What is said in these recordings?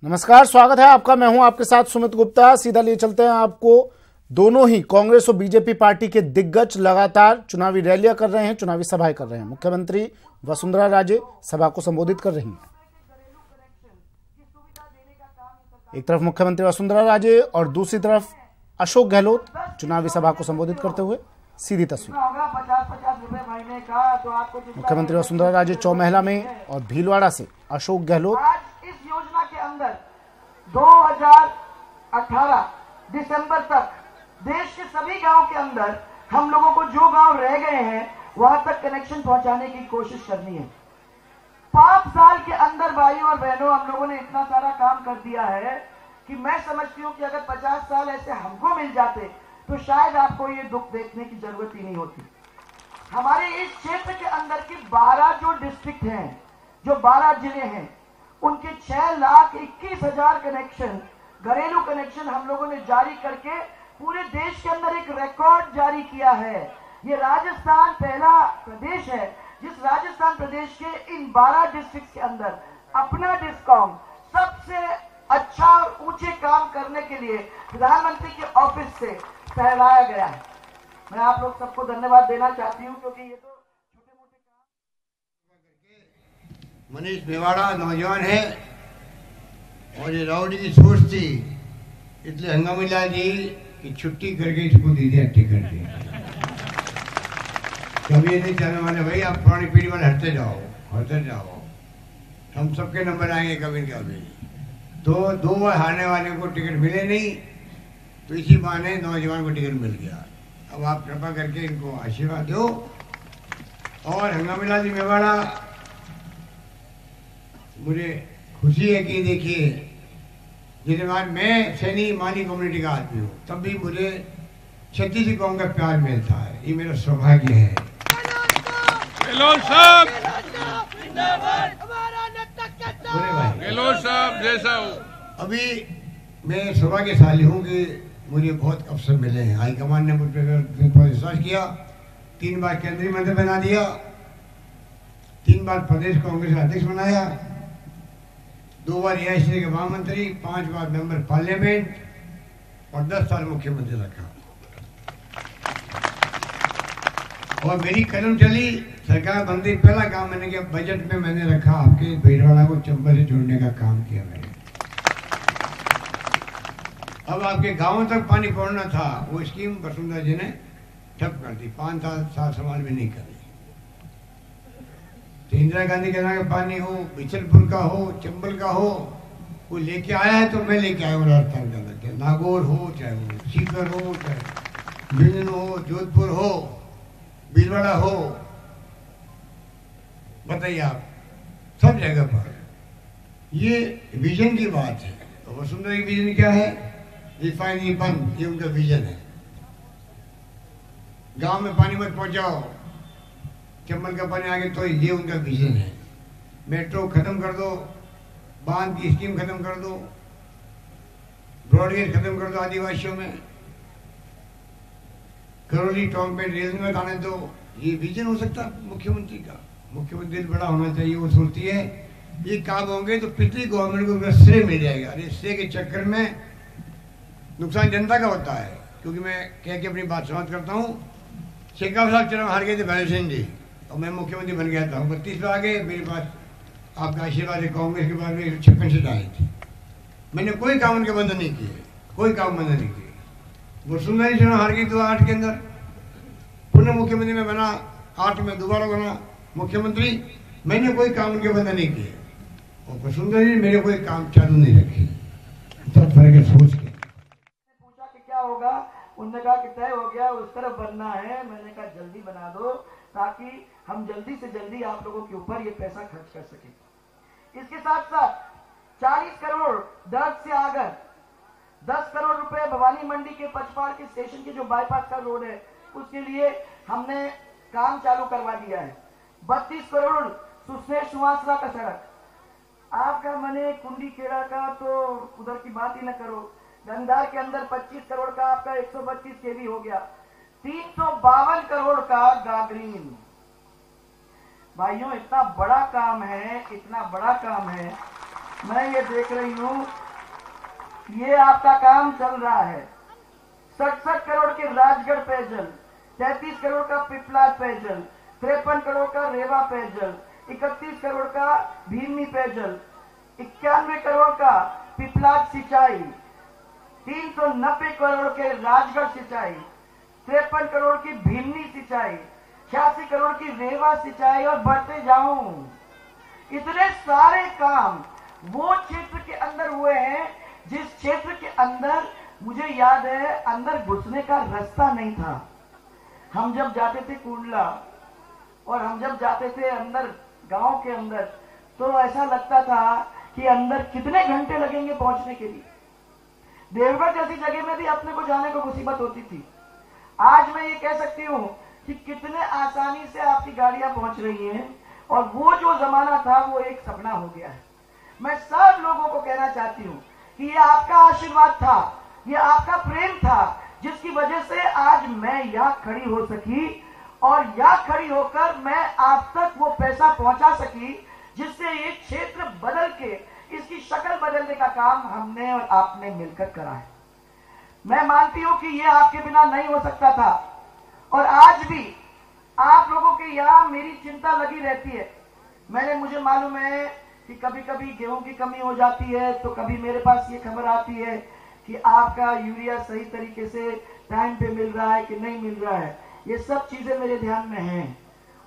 नमस्कार, स्वागत है आपका। मैं हूं आपके साथ सुमित गुप्ता। सीधा लिए चलते हैं आपको। दोनों ही कांग्रेस और बीजेपी पार्टी के दिग्गज लगातार चुनावी रैलियां कर रहे हैं, चुनावी सभाएं कर रहे हैं। मुख्यमंत्री वसुंधरा राजे सभा को संबोधित कर रही हैं। एक तरफ मुख्यमंत्री वसुंधरा राजे और दूसरी तरफ अशोक गहलोत चुनावी सभा को संबोधित करते हुए। सीधी तस्वीर। मुख्यमंत्री वसुंधरा राजे चौमहला में और भीलवाड़ा से अशोक गहलोत। इस योजना के अंदर 2018 दिसंबर तक देश के सभी गांव के अंदर हम लोगों को जो गांव रह गए हैं वहां तक कनेक्शन पहुंचाने की कोशिश करनी है। 5 साल के अंदर भाइयों और बहनों हम लोगों ने इतना सारा काम कर दिया है कि मैं समझती हूं कि अगर 50 साल ऐसे हमको मिल जाते तो शायद आपको ये दुख देखने की जरूरत ही नहीं होती। हमारे इस क्षेत्र के अंदर की 12 जो डिस्ट्रिक्ट हैं, जो 12 जिले हैं, उनके 6,21,000 कनेक्शन, घरेलू कनेक्शन हम लोगों ने जारी करके पूरे देश के अंदर एक रिकॉर्ड जारी किया है। ये राजस्थान पहला प्रदेश है जिस राजस्थान प्रदेश के इन 12 डिस्ट्रिक्ट के अंदर अपना डिस्कॉम सबसे अच्छा और ऊंचे काम करने के लिए प्रधानमंत्री के ऑफिस से फहराया गया है। मैं आप लोग सबको धन्यवाद देना चाहती हूं क्योंकि ये तो छोटे मोटे काम। मनीष मेवाड़ा नौजवान है और ये राउडी की सोच थी, इसलिए हंगामिला जी की छुट्टी करके इसको दे दिया टिकट दे। कभी नहीं चाहने वाले भाई आप पुरानी पीढ़ी वाले हटते जाओ, हम सबके नंबर आएंगे कभी कभी। तो 2 बार हारने वाले को टिकट मिले नहीं, तो इसी बहाने नौजवान को टिकट मिल गया। अब आप कृपा करके इनको आशीर्वाद दो। और हंगामिला जी मेवाड़ा, मुझे खुशी है कि देखिए जितने बार मैं सैनी मानी कम्युनिटी का आदमी हूँ तब भी मुझे छत्तीसगढ़ कौम का प्यार मिलता है। ये मेरा सौभाग्य है। गहलोत साहब, गहलोत साहब जैसा हो। अभी मैं सौभाग्यशाली हूँ कि मुझे बहुत अवसर मिले हैं। हाईकमान ने मुझ पर विश्वास किया। 3 बार केंद्रीय मंत्री बना दिया, 3 बार प्रदेश कांग्रेस का अध्यक्ष बनाया, 2 बार एआईसीसी के महामंत्री, 5 बार मेंबर पार्लियामेंट और 10 साल मुख्यमंत्री रखा। और मेरी कदम चली, सरकार बनती पहला काम मैंने किया, बजट में मैंने रखा आपके भीलवाड़ा को चंबल से जोड़ने का काम किया मैंने। अब आपके गांवों तक पानी पहुंचना था, वो स्कीम वसुंधरा जी ने ठप कर दी। 5 साल सवाल भी नहीं करी। तो इंदिरा गांधी के नाम का पानी हो, बिचलपुर का हो, चंबल का हो, वो लेके आया है तो मैं लेके आया हूँ राजस्थान के अंदर। नागौर हो, चाहे वो सीकर हो, चाहे भिंड हो, जोधपुर हो, भीलवाड़ा हो, बताइए आप, सब जगह पर ये विजन की बात है। तो वसुंधरा की विजन क्या है? रिफाइनरी बंद, ये उनका विजन है। गांव में पानी मत पहुंचाओ, चंबल का पानी आगे, तो ये उनका विजन है। मेट्रो खत्म कर दो, बांध की स्कीम खत्म कर दो, ब्रॉडगेज खत्म कर दो आदिवासियों में, करौली टाउन पे रेल में आने दो। ये विजन हो सकता है मुख्यमंत्री का। मुख्यमंत्री दिल बड़ा होना चाहिए। वो सोचती है ये काम होंगे तो पिछली गवर्नमेंट को श्रेय मिल जाएगा। अरे श्रेय के चक्कर में नुकसान जनता का होता है। क्योंकि मैं कह के अपनी बात समाप्त करता हूँ। शेखावत साहब चुनाव हार गए थे भैरव सिंह जी, और मैं मुख्यमंत्री बन गया था। 32 पे आ गए, मेरे पास आपका आशीर्वाद है। कांग्रेस के बाद में 56 सीट आई थी। मैंने कोई काम उनके बंद नहीं किए, कोई काम बंद नहीं किए। वसुंधरा जी चुनाव हार गई 2008 के अंदर, पुनः मुख्यमंत्री में बना, 8 में दोबारा बना मुख्यमंत्री। मैंने कोई काम उनके बंद नहीं किए, और वसुंधरा जी मेरे कोई काम चालू नहीं रखी। सब फर्क है सोच के। पूछा कि क्या होगा, उन्होंने कहा कि तय हो गया, उस तरफ बनना है। मैंने कहा जल्दी बना दो ताकि हम जल्दी से जल्दी आप लोगों के ऊपर ये पैसा खर्च कर सके। इसके साथ साथ 40 करोड़ दर्द से आगर, 10 करोड़ रुपए भवानी मंडी के पचपाड़ के स्टेशन के जो बाईपास का रोड है उसके लिए हमने काम चालू करवा दिया है। 32 करोड़ सुसनेर सुवासरा का सड़क, आपका मने कुंडी खेड़ा का तो उधर की बात ही न करो। गंधार के अंदर 25 करोड़ का आपका 132 केवी हो गया। 352 करोड़ का गागरीन। भाइयों इतना बड़ा काम है, इतना बड़ा काम है मैं ये देख रही हूं, ये आपका काम चल रहा है। 67 करोड़ के राजगढ़ पेयजल, 33 करोड़ का पिपलाद पेयजल, 53 करोड़ का रेवा पेयजल, 31 करोड़ का भीमनी पेयजल, 91 करोड़ का पिपलाद सिंचाई, 390 करोड़ के राजगढ़ सिंचाई, 53 करोड़ की भीमनी सिंचाई, 86 करोड़ की रेवा सिंचाई, और बढ़ते जाऊं। इतने सारे काम वो क्षेत्र के अंदर हुए हैं जिस क्षेत्र के अंदर मुझे याद है अंदर घुसने का रास्ता नहीं था। हम जब जाते थे कुंडला और हम जब जाते थे अंदर गांव के अंदर, तो ऐसा लगता था कि अंदर कितने घंटे लगेंगे पहुंचने के लिए। देवगढ़ जैसी जगह में भी अपने को जाने को मुसीबत होती थी। आज मैं ये कह सकती हूँ कि कितने आसानी से आपकी गाड़ियां पहुंच रही हैं, और वो जो जमाना था वो एक सपना हो गया है। मैं सब लोगों को कहना चाहती हूँ कि ये आपका आशीर्वाद था, ये आपका प्रेम था, जिसकी वजह से आज मैं यहाँ खड़ी हो सकी, और यहाँ खड़ी होकर मैं आप तक वो पैसा पहुंचा सकी, जिससे ये क्षेत्र बदल के इसकी शक्ल बदलने का काम हमने और आपने मिलकर करा है। मैं मानती हूं कि ये आपके बिना नहीं हो सकता था, और आज भी आप लोगों के यहाँ मेरी चिंता लगी रहती है। मुझे मालूम है कि कभी कभी गेहूं की कमी हो जाती है, तो कभी मेरे पास ये खबर आती है कि आपका यूरिया सही तरीके से टाइम पे मिल रहा है कि नहीं मिल रहा है। ये सब चीजें मेरे ध्यान में हैं,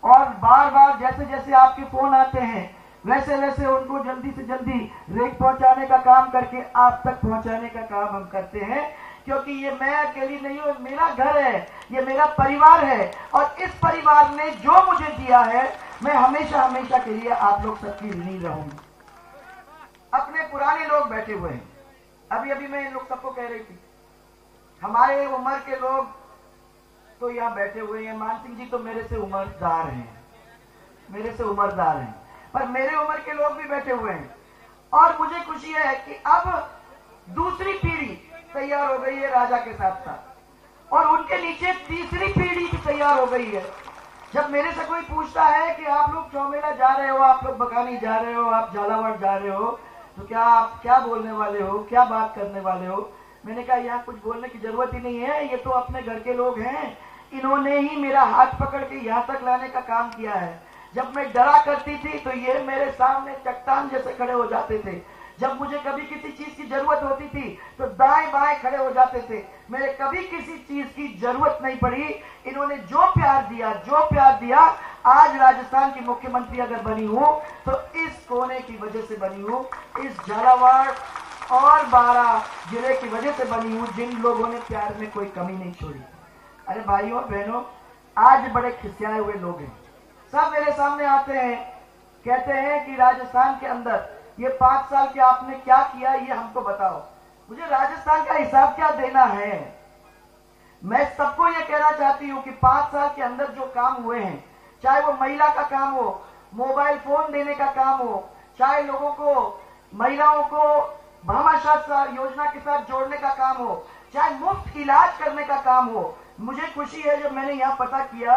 और बार बार जैसे जैसे आपके फोन आते हैं वैसे वैसे उनको जल्दी से जल्दी रेट पहुंचाने का काम करके आप तक पहुंचाने का काम हम करते हैं, क्योंकि ये मैं अकेली नहीं हूं, मेरा घर है, ये मेरा परिवार है, और इस परिवार ने जो मुझे दिया है मैं हमेशा हमेशा के लिए आप लोग सबकी ऋणी रहूंगी। अपने पुराने लोग बैठे हुए हैं, अभी अभी मैं इन लोग सबको कह रही थी, हमारे उम्र के लोग तो यहाँ बैठे हुए हैं। मान सिंह जी तो मेरे से उम्रदार हैं, पर मेरे उम्र के लोग भी बैठे हुए हैं, और मुझे खुशी है कि अब दूसरी पीढ़ी तैयार हो गई है राजा के साथ साथ, और उनके नीचे तीसरी पीढ़ी भी तैयार हो गई है। जब मेरे से कोई पूछता है कि आप लोग चौमेला जा रहे हो, आप लोग बकानी जा रहे हो, आप झालावाड़ जा रहे हो, तो क्या आप क्या बोलने वाले हो, क्या बात करने वाले हो? मैंने कहा यहाँ कुछ बोलने की जरूरत ही नहीं है, ये तो अपने घर के लोग हैं, इन्होंने ही मेरा हाथ पकड़ के यहाँ तक लाने का काम किया है। जब मैं डरा करती थी तो ये मेरे सामने चट्टान जैसे खड़े हो जाते थे। जब मुझे कभी किसी चीज की जरूरत होती थी तो दाएं बाएं खड़े हो जाते थे। मेरे कभी किसी चीज की जरूरत नहीं पड़ी। इन्होंने जो प्यार दिया, आज राजस्थान की मुख्यमंत्री अगर बनी हूं तो इस कोने की वजह से बनी हूं, इस झालावाड़ और बारां जिले की वजह से बनी हूं, जिन लोगों ने प्यार में कोई कमी नहीं छोड़ी। अरे भाइयों बहनों, आज बड़े खिसियाए हुए लोग हैं, सब मेरे सामने आते हैं, कहते हैं कि राजस्थान के अंदर ये 5 साल के आपने क्या किया, ये हमको बताओ। मुझे राजस्थान का हिसाब क्या देना है? मैं सबको ये कहना चाहती हूँ कि 5 साल के अंदर जो काम हुए हैं, चाहे वो महिला का काम हो, मोबाइल फोन देने का काम हो, चाहे लोगों को, महिलाओं को भामाशाह योजना के साथ जोड़ने का काम हो, चाहे मुफ्त इलाज करने का काम हो। मुझे खुशी है जब मैंने यहाँ पता किया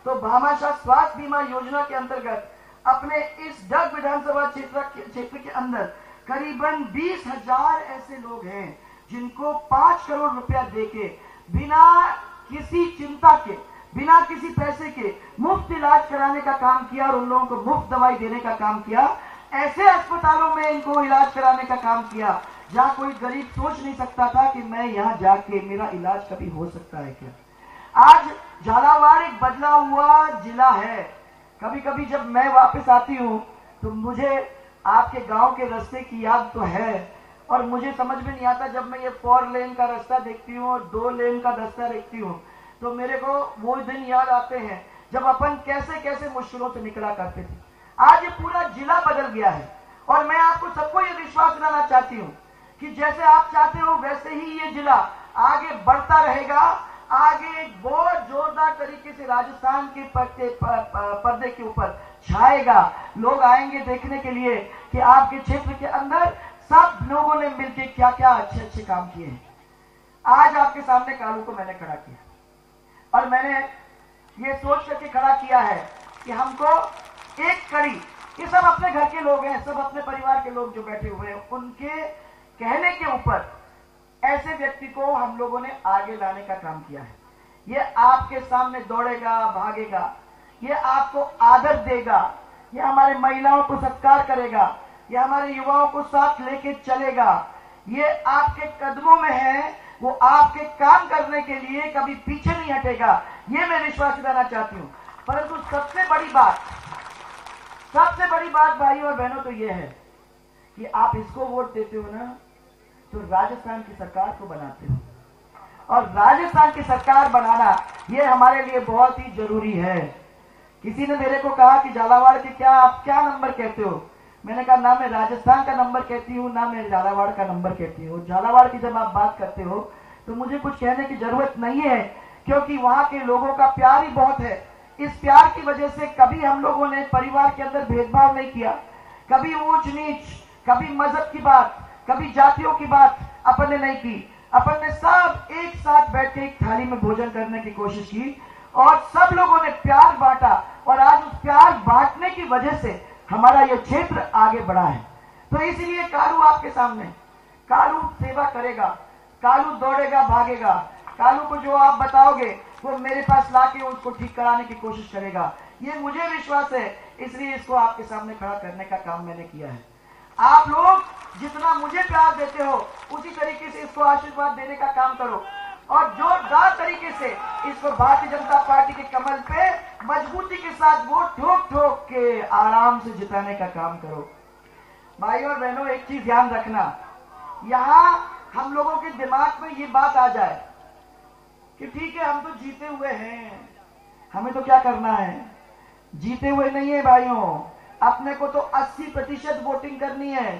तो भामाशाह स्वास्थ्य बीमा योजना के अंतर्गत अपने इस डग विधानसभा क्षेत्र के अंदर करीबन 20,000 ऐसे लोग हैं जिनको 5 करोड़ रुपया देके बिना किसी चिंता के, बिना किसी पैसे के मुफ्त इलाज कराने का काम किया, और उन लोगों को मुफ्त दवाई देने का काम किया। ऐसे अस्पतालों में इनको इलाज कराने का काम किया जहां कोई गरीब सोच नहीं सकता था कि मैं यहाँ जाके मेरा इलाज कभी हो सकता है क्या। आज झालावाड़ एक बदला हुआ जिला है। कभी कभी जब मैं वापस आती हूँ तो मुझे आपके गांव के रास्ते की याद तो है, और मुझे समझ में नहीं आता जब मैं ये 4 लेन का रास्ता देखती हूँ और 2 लेन का रास्ता देखती हूँ तो मेरे को वो दिन याद आते हैं जब अपन कैसे कैसे मुश्किलों से निकला करते थे। आज ये पूरा जिला बदल गया है, और मैं आपको सबको ये विश्वास दिलाना चाहती हूँ कि जैसे आप चाहते हो वैसे ही ये जिला आगे बढ़ता रहेगा। आगे बहुत जोरदार तरीके से राजस्थान के पर्दे के ऊपर छाएगा। लोग आएंगे देखने के लिए कि आपके क्षेत्र के अंदर सब लोगों ने मिलकर क्या क्या अच्छे अच्छे काम किए हैं। आज आपके सामने कालू को मैंने खड़ा किया, और मैंने ये सोच करके खड़ा किया है कि हमको एक कड़ी ये सब अपने घर के लोग हैं, सब अपने परिवार के लोग जो बैठे हुए हैं, उनके कहने के ऊपर ऐसे व्यक्ति को हम लोगों ने आगे लाने का काम किया है। ये आपके सामने दौड़ेगा, भागेगा, ये आपको आदर देगा, ये हमारे महिलाओं को सत्कार करेगा, ये हमारे युवाओं को साथ लेके चलेगा, ये आपके कदमों में है, वो आपके काम करने के लिए कभी पीछे नहीं हटेगा, ये मैं विश्वास दिलाना चाहती हूँ। परंतु सबसे बड़ी बात भाइयों और बहनों तो ये है कि आप इसको वोट देते हो ना, तो राजस्थान की सरकार को बनाते हो, और राजस्थान की सरकार बनाना ये हमारे लिए बहुत ही जरूरी है। किसी ने मेरे को कहा कि झालावाड़ के आप क्या नंबर कहते हो? मैंने कहा ना मैं राजस्थान का नंबर कहती हूँ, ना मैं झालावाड़ का नंबर कहती हूँ। झालावाड़ की जब आप बात करते हो तो मुझे कुछ कहने की जरूरत नहीं है, क्योंकि वहां के लोगों का प्यार ही बहुत है। इस प्यार की वजह से कभी हम लोगों ने परिवार के अंदर भेदभाव नहीं किया, कभी ऊंच नीच, कभी मजहब की बात, कभी जातियों की बात अपन ने नहीं की। अपन ने सब एक साथ बैठ के एक थाली में भोजन करने की कोशिश की और सब लोगों ने प्यार बांटा, और आज उस प्यार बांटने की वजह से हमारा यह क्षेत्र आगे बढ़ा है। तो इसलिए कालू आपके सामने, कालू सेवा करेगा, कालू दौड़ेगा, भागेगा, कालू को जो आप बताओगे वो मेरे पास लाके उसको ठीक कराने की कोशिश करेगा, ये मुझे विश्वास है। इसलिए इसको आपके सामने खड़ा करने का काम मैंने किया है। आप लोग जितना मुझे प्यार देते हो उसी तरीके से इसको आशीर्वाद देने का काम करो, और जोरदार तरीके से इसको भारतीय जनता पार्टी के कमल पे मजबूती के साथ वोट ठोक ठोक के आराम से जिताने का काम करो। भाइयों और बहनों, एक चीज ध्यान रखना, यहां हम लोगों के दिमाग में ये बात आ जाए कि ठीक है हम तो जीते हुए हैं, हमें तो क्या करना है। जीते हुए नहीं है भाइयों, अपने को तो 80% वोटिंग करनी है,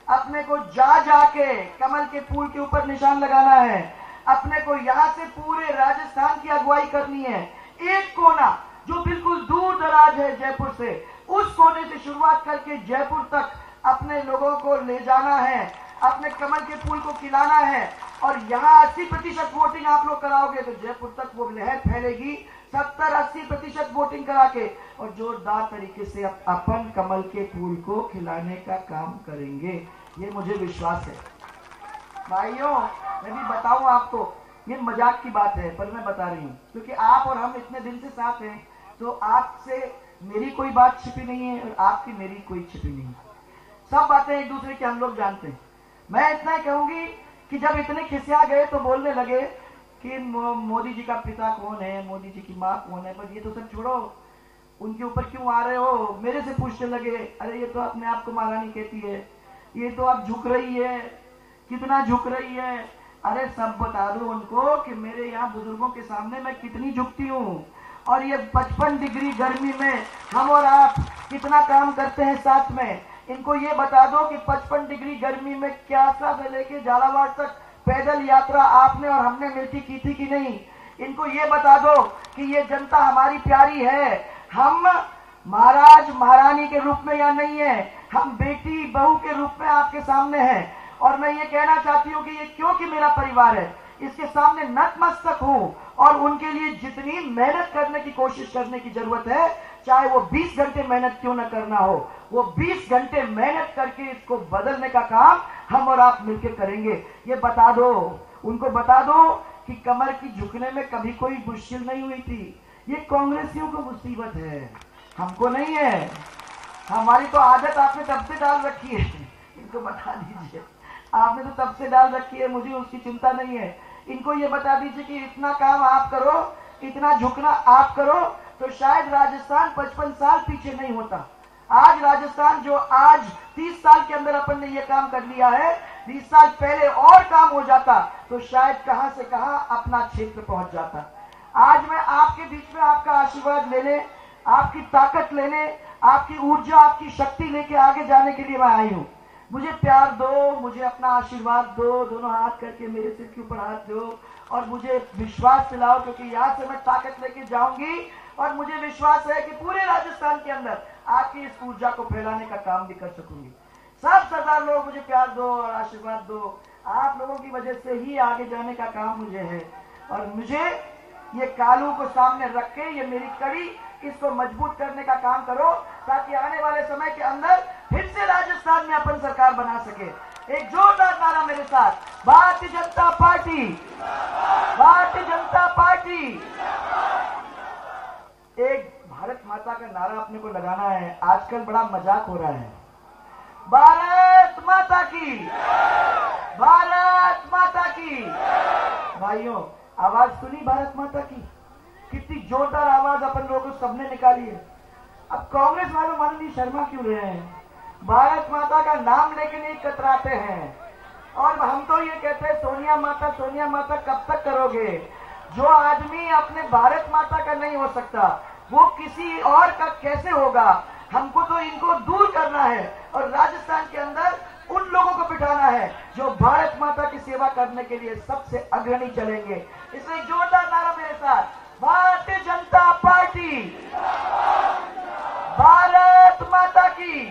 अपने को जाके कमल के फूल के ऊपर निशान लगाना है, अपने को यहां से पूरे राजस्थान की अगुवाई करनी है। एक कोना जो बिल्कुल दूर दराज है जयपुर से, उस कोने से शुरुआत करके जयपुर तक अपने लोगों को ले जाना है, अपने कमल के फूल को खिलाना है, और यहाँ 80% वोटिंग आप लोग कराओगे तो जयपुर तक वो लहर फैलेगी। 70-80% वोटिंग करा के और जोरदार तरीके से अपन कमल के फूल को खिलाने का काम करेंगे, ये मुझे विश्वास है। भाइयों, मैं भी बताऊं आपको, ये मजाक की बात है पर मैं बता रही हूँ, क्योंकि आप और हम इतने दिन से साथ हैं, तो आपसे मेरी कोई बात छिपी नहीं है और आपकी मेरी कोई छिपी नहीं है। सब बातें एक दूसरे की हम लोग जानते हैं। मैं इतना ही कहूंगी कि जब इतने खिसिया गए तो बोलने लगे कि मोदी जी का पिता कौन है, मोदी जी की माँ कौन है, पर ये तो सब छोड़ो, उनके ऊपर क्यों आ रहे हो। मेरे से पूछने लगे, अरे ये तो अपने आप को महारानी कहती है, ये तो आप झुक रही है, कितना झुक रही है। अरे सब बता दो उनको कि मेरे यहाँ बुजुर्गों के सामने मैं कितनी झुकती हूँ, और ये 55 डिग्री गर्मी में हम और आप कितना काम करते हैं साथ में। इनको ये बता दो कि 55 डिग्री गर्मी में क्यासा से लेके झालावाड़ तक पैदल यात्रा आपने और हमने मिलकर की थी कि नहीं। इनको ये बता दो कि ये जनता हमारी प्यारी है, हम महाराज महारानी के रूप में यहाँ नहीं है, हम बेटी बहू के रूप में आपके सामने हैं। और मैं ये कहना चाहती हूँ कि ये क्योंकि मेरा परिवार है, इसके सामने नतमस्तक हूँ, और उनके लिए जितनी मेहनत करने की कोशिश करने की जरूरत है, चाहे वो 20 घंटे मेहनत क्यों न करना हो, वो 20 घंटे मेहनत करके इसको बदलने का काम हम और आप मिलकर करेंगे। ये बता दो, उनको बता दो कि कमर की झुकने में कभी कोई मुश्किल नहीं हुई थी। ये कांग्रेसियों को मुसीबत है, हमको नहीं है। हमारी तो आदत आपने तब से डाल रखी है, इनको बता दीजिए, आपने तो तब से डाल रखी है, मुझे उसकी चिंता नहीं है। इनको ये बता दीजिए कि इतना काम आप करो, इतना झुकना आप करो, तो शायद राजस्थान 55 साल पीछे नहीं होता। आज राजस्थान जो आज 30 साल के अंदर अपन ने ये काम कर लिया है, 20 साल पहले और काम हो जाता तो शायद कहां से कहां अपना क्षेत्र पहुंच जाता। आज मैं आपके बीच में आपका आशीर्वाद लेने, आपकी ताकत लेने, आपकी ऊर्जा, आपकी शक्ति लेके आगे जाने के लिए मैं आई हूं। मुझे प्यार दो, मुझे अपना आशीर्वाद दो, दोनों हाथ करके मेरे सिर के ऊपर हाथ दो, और मुझे विश्वास दिलाओ, क्योंकि यहाँ से मैं ताकत लेके जाऊंगी, और मुझे विश्वास है कि पूरे राजस्थान के अंदर आपकी इस ऊर्जा को फैलाने का काम भी कर सकूंगी। सब सरदार लोग मुझे प्यार दो और आशीर्वाद दो, आप लोगों की वजह से ही आगे जाने का काम मुझे है। और मुझे ये कालू को सामने रख के, ये मेरी कड़ी इसको मजबूत करने का काम करो, ताकि आने वाले समय के अंदर फिर से राजस्थान में अपन सरकार बना सके। एक जोरदार नारा मेरे साथ, भारतीय जनता पार्टी, भारतीय जनता पार्टी। एक भारत माता का नारा अपने को लगाना है। आजकल बड़ा मजाक हो रहा है, भारत माता की, भारत माता की। भाइयों, आवाज सुनी भारत माता की? कितनी जोरदार आवाज अपन लोगों को सबने निकाली है। अब कांग्रेस वालों माननीय शर्मा क्यों रहे हैं? भारत माता का नाम लेके नहीं कतराते हैं। और हम तो ये कहते हैं, सोनिया माता कब तक करोगे? जो आदमी अपने भारत माता का नहीं हो सकता, वो किसी और का कैसे होगा? हमको तो इनको दूर करना है और राजस्थान के अंदर उन लोगों को बिठाना है जो भारत माता की सेवा करने के लिए सबसे अग्रणी चलेंगे। इसलिए जोरदार नारा मेरे साथ, भारतीय जनता पार्टी, भारत माता की,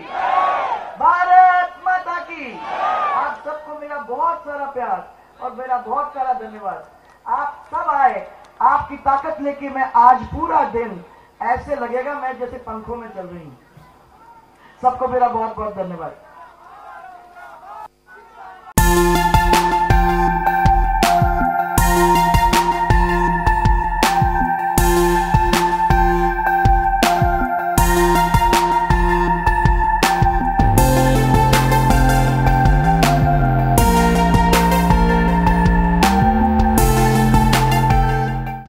भारत माता की। आप सबको मेरा बहुत सारा प्यार और मेरा बहुत सारा धन्यवाद। आप सब आए, आपकी ताकत लेके मैं आज पूरा दिन ऐसे लगेगा मैं जैसे पंखों में चल रही हूं। सबको मेरा बहुत बहुत धन्यवाद।